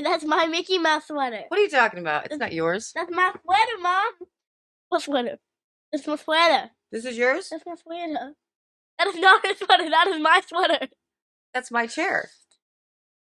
That's my Mickey Mouse sweater. What are you talking about? It's not yours. That's my sweater, Mom. What sweater? It's my sweater. This is yours? That's my sweater. That is not a sweater. That is my sweater. That's my chair.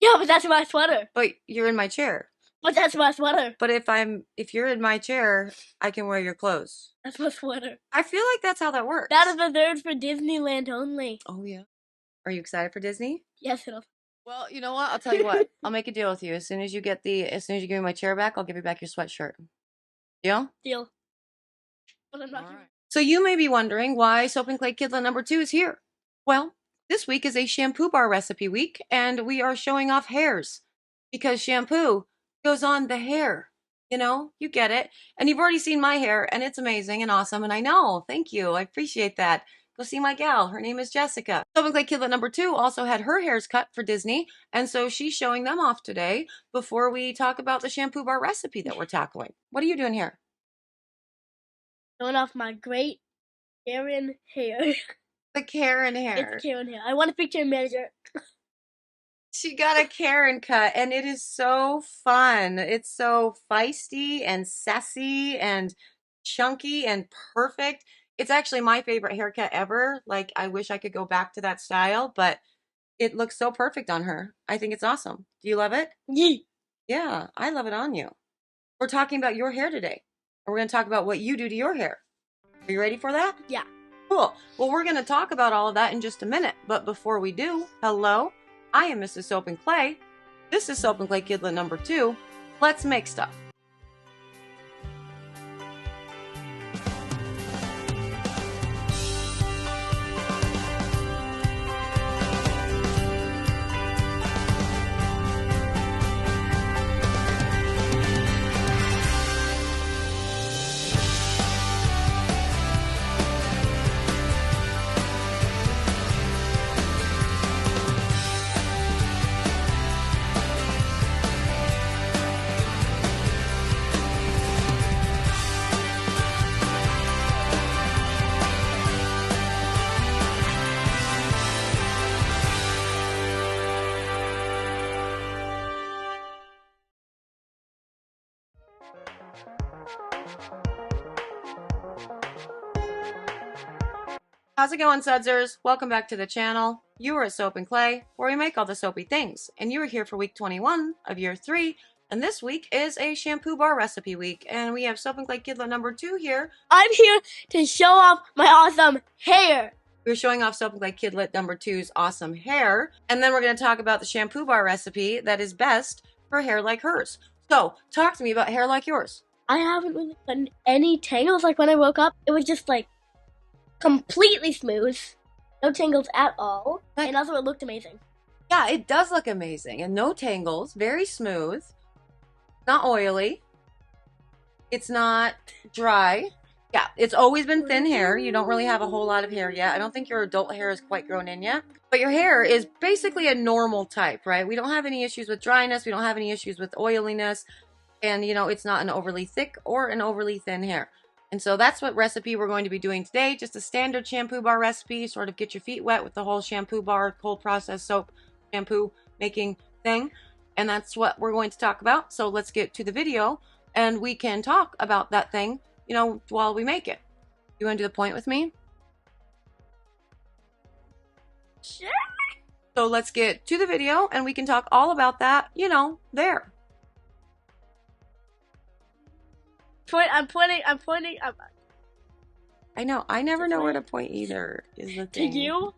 Yeah, but that's my sweater. But you're in my chair. But that's my sweater. But if you're in my chair, I can wear your clothes. That's my sweater. I feel like that's how that works. That is reserved for Disneyland only. Oh, yeah. Are you excited for Disney? Yes, it'll. Well, you know what? I'll tell you what. I'll make a deal with you. As soon as you give me my chair back, I'll give you back your sweatshirt. Deal? Deal. But I'm not. Right. So you may be wondering why Soap and Clay Kidlet number 2 is here. Well, this week is a shampoo bar recipe week, and we are showing off hairs because shampoo goes on the hair. You know, you get it. And you've already seen my hair, and it's amazing and awesome. And I know. Thank you. I appreciate that. Go see my gal. Her name is Jessica. Soap and Clay Kidlet number 2 also had her hairs cut for Disney, and so she's showing them off today before we talk about the shampoo bar recipe that we're tackling. What are you doing here? Showing off my great Karen hair. The Karen hair. It's Karen hair. I want a picture manager. She got a Karen cut, and it is so fun. It's so feisty and sassy and chunky and perfect. It's actually my favorite haircut ever. Like, I wish I could go back to that style, but it looks so perfect on her. I think it's awesome. Do you love it? Yeah. Yeah, I love it on you. We're talking about your hair today. And we're going to talk about what you do to your hair. Are you ready for that? Yeah. Cool. Well, we're going to talk about all of that in just a minute. But before we do, hello, I am Mrs. Soap and Clay. This is Soap and Clay Kidlet number 2. Let's make stuff. How's it going, Sudsers? Welcome back to the channel. You are at Soap and Clay, where we make all the soapy things. And you are here for week 21 of year 3. And this week is a shampoo bar recipe week. And we have Soap and Clay Kidlet number 2 here. I'm here to show off my awesome hair. We're showing off Soap and Clay Kidlet number 2's awesome hair. And then we're going to talk about the shampoo bar recipe that is best for hair like hers. So, talk to me about hair like yours. I haven't really gotten any tangles. Like when I woke up, it was just like completely smooth. No tangles at all. And also it looked amazing. Yeah, it does look amazing. And no tangles. Very smooth. Not oily. It's not dry. Yeah, it's always been thin hair. You don't really have a whole lot of hair yet. I don't think your adult hair is quite grown in yet. But your hair is basically a normal type, right? We don't have any issues with dryness. We don't have any issues with oiliness. And, you know, it's not an overly thick or an overly thin hair. And so that's what recipe we're going to be doing today. Just a standard shampoo bar recipe. Sort of get your feet wet with the whole shampoo bar, cold process soap, shampoo making thing. And that's what we're going to talk about. So let's get to the video and we can talk about that thing, you know, while we make it. You want to do the point with me? Sure. So let's get to the video and we can talk all about that, you know, there. I'm pointing. I know. I never know where to point either, is the thing. To you?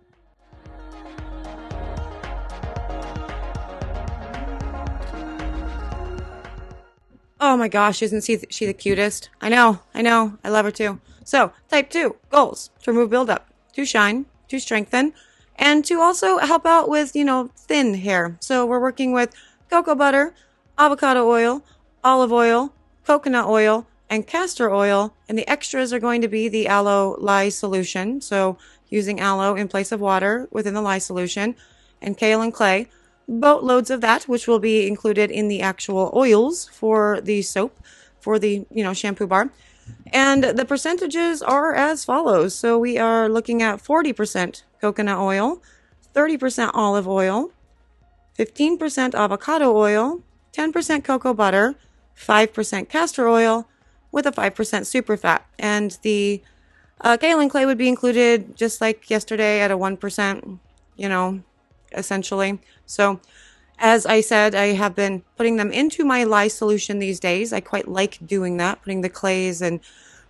Oh my gosh, isn't she the cutest? I know, I love her too. So, type 2, goals, to remove buildup, to shine, to strengthen, and to also help out with, you know, thin hair. So we're working with cocoa butter, avocado oil, olive oil, coconut oil, and castor oil, and the extras are going to be the aloe lye solution, so using aloe in place of water within the lye solution, and kale and clay, boatloads of that, which will be included in the actual oils for the soap, for the, you know, shampoo bar. And the percentages are as follows. So we are looking at 40% coconut oil, 30% olive oil, 15% avocado oil, 10% cocoa butter, 5% castor oil, with a 5% superfat. And the kaolin clay would be included just like yesterday at a 1%, you know, essentially. So as I said, I have been putting them into my lye solution these days. I quite like doing that, putting the clays and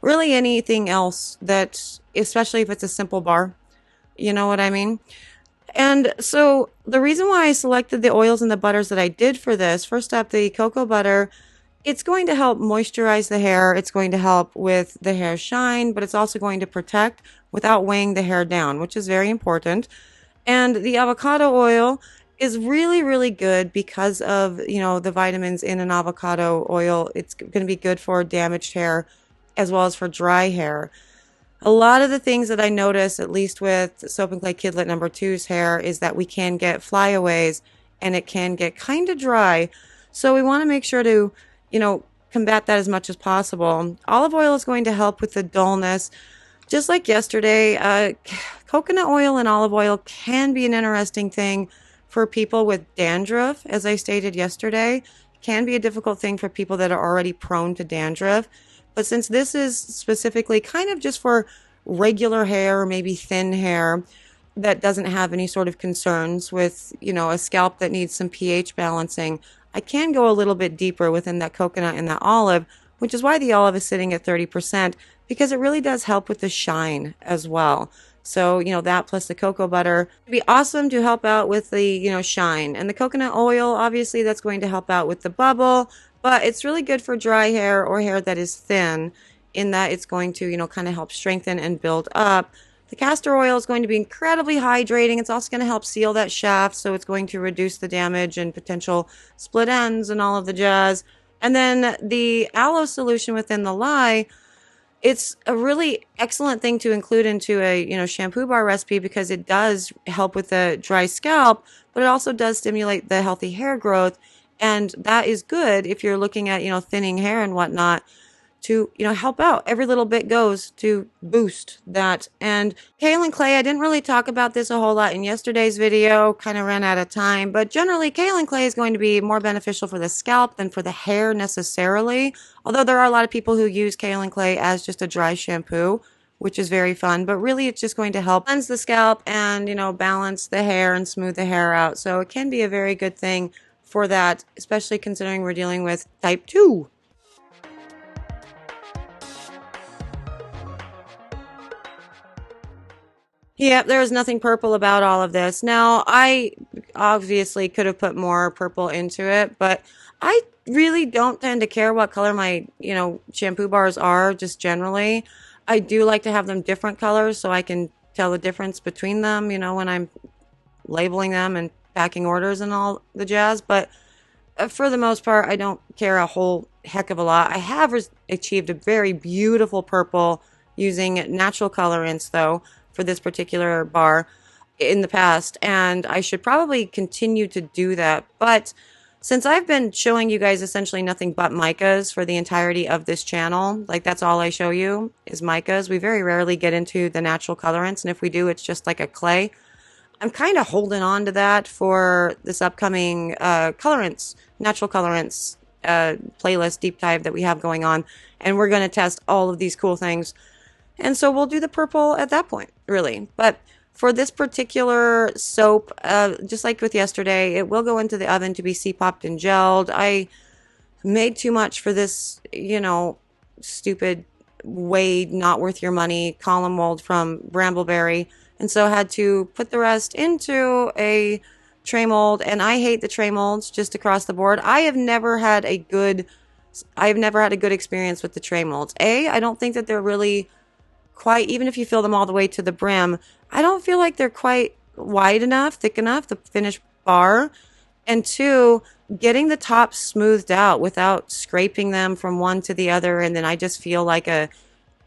really anything else that, especially if it's a simple bar, you know what I mean? And so the reason why I selected the oils and the butters that I did for this, first up, the cocoa butter, it's going to help moisturize the hair. It's going to help with the hair shine, but it's also going to protect without weighing the hair down, which is very important. And the avocado oil is really, really good because of, you know, the vitamins in an avocado oil. It's going to be good for damaged hair as well as for dry hair. A lot of the things that I notice, at least with Soap and Clay Kidlet number two's hair, is that we can get flyaways and it can get kind of dry. So we want to make sure to, you know, combat that as much as possible. Olive oil is going to help with the dullness. Just like yesterday, coconut oil and olive oil can be an interesting thing for people with dandruff. As I stated yesterday, can be a difficult thing for people that are already prone to dandruff. But since this is specifically kind of just for regular hair or maybe thin hair that doesn't have any sort of concerns with, you know, a scalp that needs some pH balancing, I can go a little bit deeper within that coconut and that olive, which is why the olive is sitting at 30%, because it really does help with the shine as well. So, you know, that plus the cocoa butter would be awesome to help out with the, you know, shine. And the coconut oil, obviously, that's going to help out with the bubble, but it's really good for dry hair or hair that is thin in that it's going to, you know, kind of help strengthen and build up. The castor oil is going to be incredibly hydrating. It's also going to help seal that shaft, so it's going to reduce the damage and potential split ends and all of the jazz. And then the aloe solution within the lye, it's a really excellent thing to include into a, you know, shampoo bar recipe because it does help with the dry scalp, but it also does stimulate the healthy hair growth. And that is good if you're looking at, you know, thinning hair and whatnot to, you know, help out. Every little bit goes to boost that. And kaolin clay, I didn't really talk about this a whole lot in yesterday's video, kind of ran out of time, but generally kaolin clay is going to be more beneficial for the scalp than for the hair necessarily. Although there are a lot of people who use kaolin clay as just a dry shampoo, which is very fun, but really it's just going to help cleanse the scalp and, you know, balance the hair and smooth the hair out. So it can be a very good thing for that, especially considering we're dealing with type 2. Yeah, there was nothing purple about all of this. Now, I obviously could have put more purple into it, but I really don't tend to care what color my, you know, shampoo bars are, just generally. I do like to have them different colors so I can tell the difference between them, you know, when I'm labeling them and packing orders and all the jazz. But for the most part, I don't care a whole heck of a lot. I have achieved a very beautiful purple using natural colorants, though, for this particular bar in the past, and I should probably continue to do that. But since I've been showing you guys essentially nothing but micas for the entirety of this channel, like that's all I show you is micas, we very rarely get into the natural colorants, and if we do, it's just like a clay. I'm kind of holding on to that for this upcoming natural colorants playlist deep dive that we have going on, and we're going to test all of these cool things. And so we'll do the purple at that point, really. But for this particular soap, just like with yesterday, it will go into the oven to be C-popped and gelled. I made too much for this, you know, stupid, way not worth your money column mold from Brambleberry. And so I had to put the rest into a tray mold. And I hate the tray molds just across the board. I've never had a good experience with the tray molds. I don't think that they're really quite, even if you fill them all the way to the brim, I don't feel like they're quite wide enough, thick enough to finish bar. And two, getting the top smoothed out without scraping them from one to the other, and then I just feel like a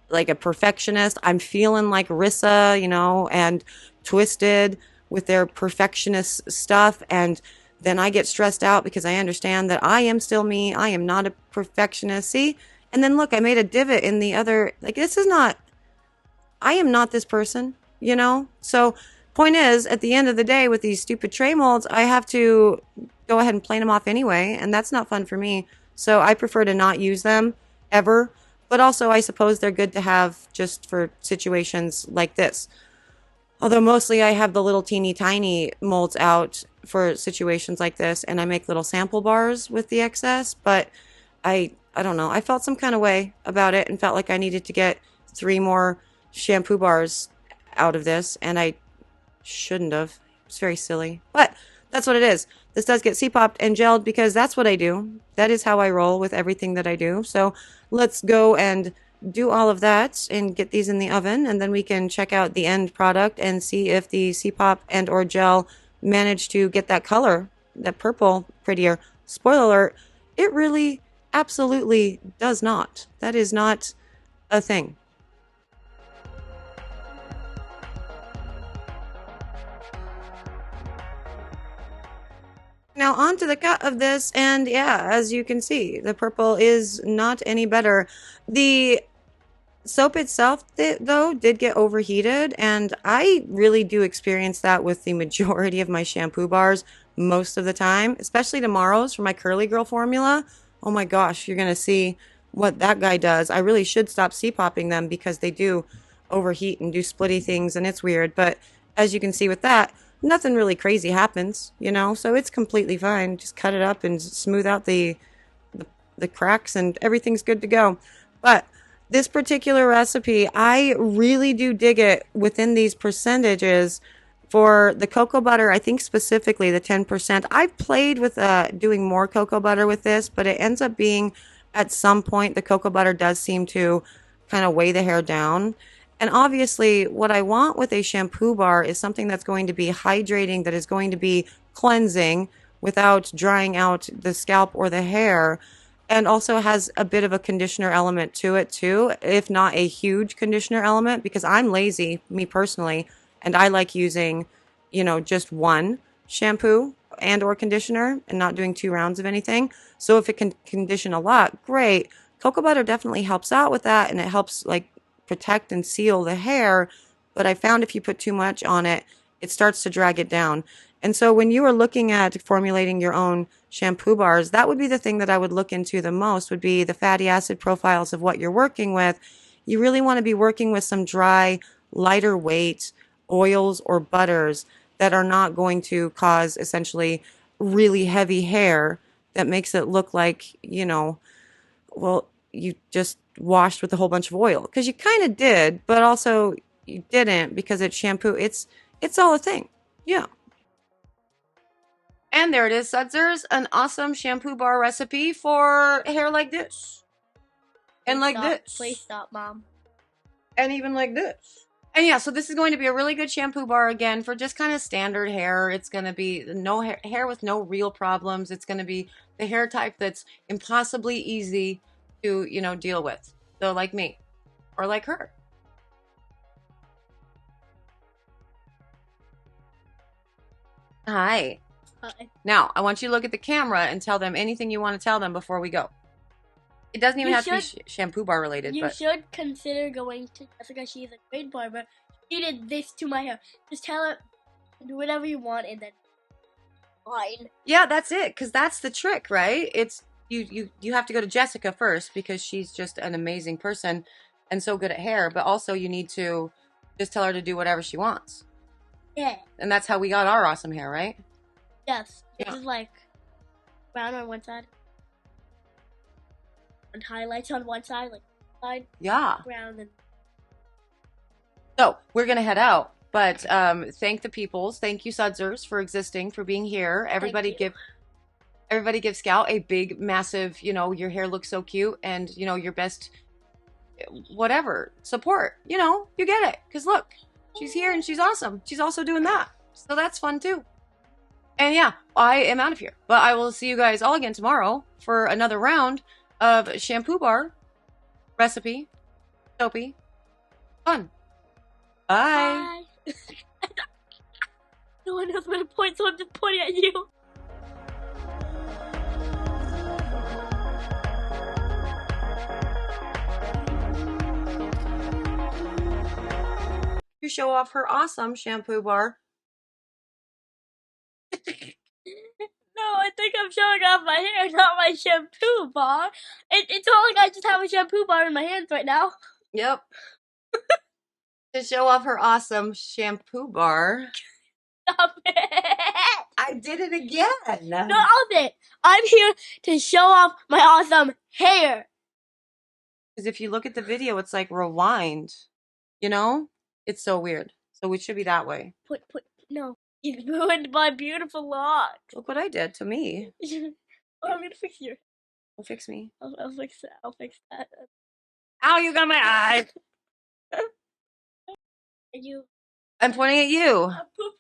perfectionist. I'm feeling like Rissa, you know, and Twisted with their perfectionist stuff, and then I get stressed out because I understand that I am still me. I am not a perfectionist. See? And then look, I made a divot in the other, like, this is not, I am not this person, you know? So point is, at the end of the day, with these stupid tray molds, I have to go ahead and plane them off anyway, and that's not fun for me. So I prefer to not use them ever. But also, I suppose they're good to have just for situations like this. Although mostly I have the little teeny tiny molds out for situations like this, and I make little sample bars with the excess, but I don't know. I felt some kind of way about it and felt like I needed to get 3 more shampoo bars out of this, and I shouldn't have. It's very silly, but that's what it is. This does get C-popped and gelled because that's what I do. That is how I roll with everything that I do. So let's go and do all of that and get these in the oven, and then we can check out the end product and see if the C-pop and or gel managed to get that color, that purple, prettier. Spoiler alert, it really absolutely does not. That is not a thing. Now on to the cut of this, and yeah, as you can see, the purple is not any better. The soap itself, though, did get overheated, and I really do experience that with the majority of my shampoo bars most of the time, especially tomorrow's for my Curly Girl formula. Oh my gosh, you're going to see what that guy does. I really should stop C-popping them because they do overheat and do splitty things, and it's weird. But as you can see with that, nothing really crazy happens, you know, so it's completely fine. Just cut it up and smooth out the cracks, and everything's good to go. But this particular recipe, I really do dig it within these percentages. For the cocoa butter, I think specifically the 10%. I've played with doing more cocoa butter with this, but it ends up being at some point the cocoa butter does seem to kind of weigh the hair down. And obviously what I want with a shampoo bar is something that's going to be hydrating, that is going to be cleansing without drying out the scalp or the hair, and also has a bit of a conditioner element to it too, if not a huge conditioner element, because I'm lazy, me personally, and I like using, you know, just one shampoo and or conditioner and not doing 2 rounds of anything. So if it can condition a lot, great. Cocoa butter definitely helps out with that, and it helps like protect and seal the hair. But I found if you put too much on it, it starts to drag it down. And so when you are looking at formulating your own shampoo bars, that would be the thing that I would look into the most, would be the fatty acid profiles of what you're working with. You really want to be working with some dry, lighter weight oils or butters that are not going to cause essentially really heavy hair that makes it look like, you know, well, you just washed with a whole bunch of oil. Because you kind of did, but also you didn't, because it's shampoo. It's all a thing. Yeah. And there it is, Sudsers, an awesome shampoo bar recipe for hair like this. And like this. Please stop, Mom. And even like this. And yeah, so this is going to be a really good shampoo bar again for just kind of standard hair. It's going to be no hair with no real problems. It's going to be the hair type that's impossibly easy to, you know, deal with. So like me or like her. Hi. Hi. Now, I want you to look at the camera and tell them anything you want to tell them before we go. It doesn't even have to be shampoo bar related. You should consider going to Jessica. She's a great barber. She did this to my hair. Just tell her, do whatever you want, and then fine. Yeah, that's it. Because that's the trick, right? It's you have to go to Jessica first because she's just an amazing person and so good at hair. But also you need to just tell her to do whatever she wants. Yeah. And that's how we got our awesome hair, right? Yes. Yeah. This is like brown on one side. And highlights on one side, like side. Yeah. Brown and. So we're gonna head out, but thank the peoples, thank you Sudsers for existing, for being here. Everybody give Scout a big, massive, you know, your hair looks so cute, and you know your best, whatever support. You know, you get it, because look, she's here and she's awesome. She's also doing that, so that's fun too. And yeah, I am out of here, but I will see you guys all again tomorrow for another round of shampoo bar recipe, soapy, fun. Bye. Bye. No one knows where to point, so I'm just pointing at you. To show off her awesome shampoo bar No, I think I'm showing off my hair, not my shampoo bar. It's all like I just have a shampoo bar in my hands right now. Yep. To show off her awesome shampoo bar. Stop it. I did it again. Stop it. I'm here to show off my awesome hair. Because if you look at the video, it's like rewind. You know? It's so weird. So it should be that way. No. You ruined my beautiful locks. Look what I did to me. Oh, I'm gonna fix your. Don't fix me. I'll fix that. I'll fix that. Ow, you got my eye. You. I'm pointing at you. I'm poop.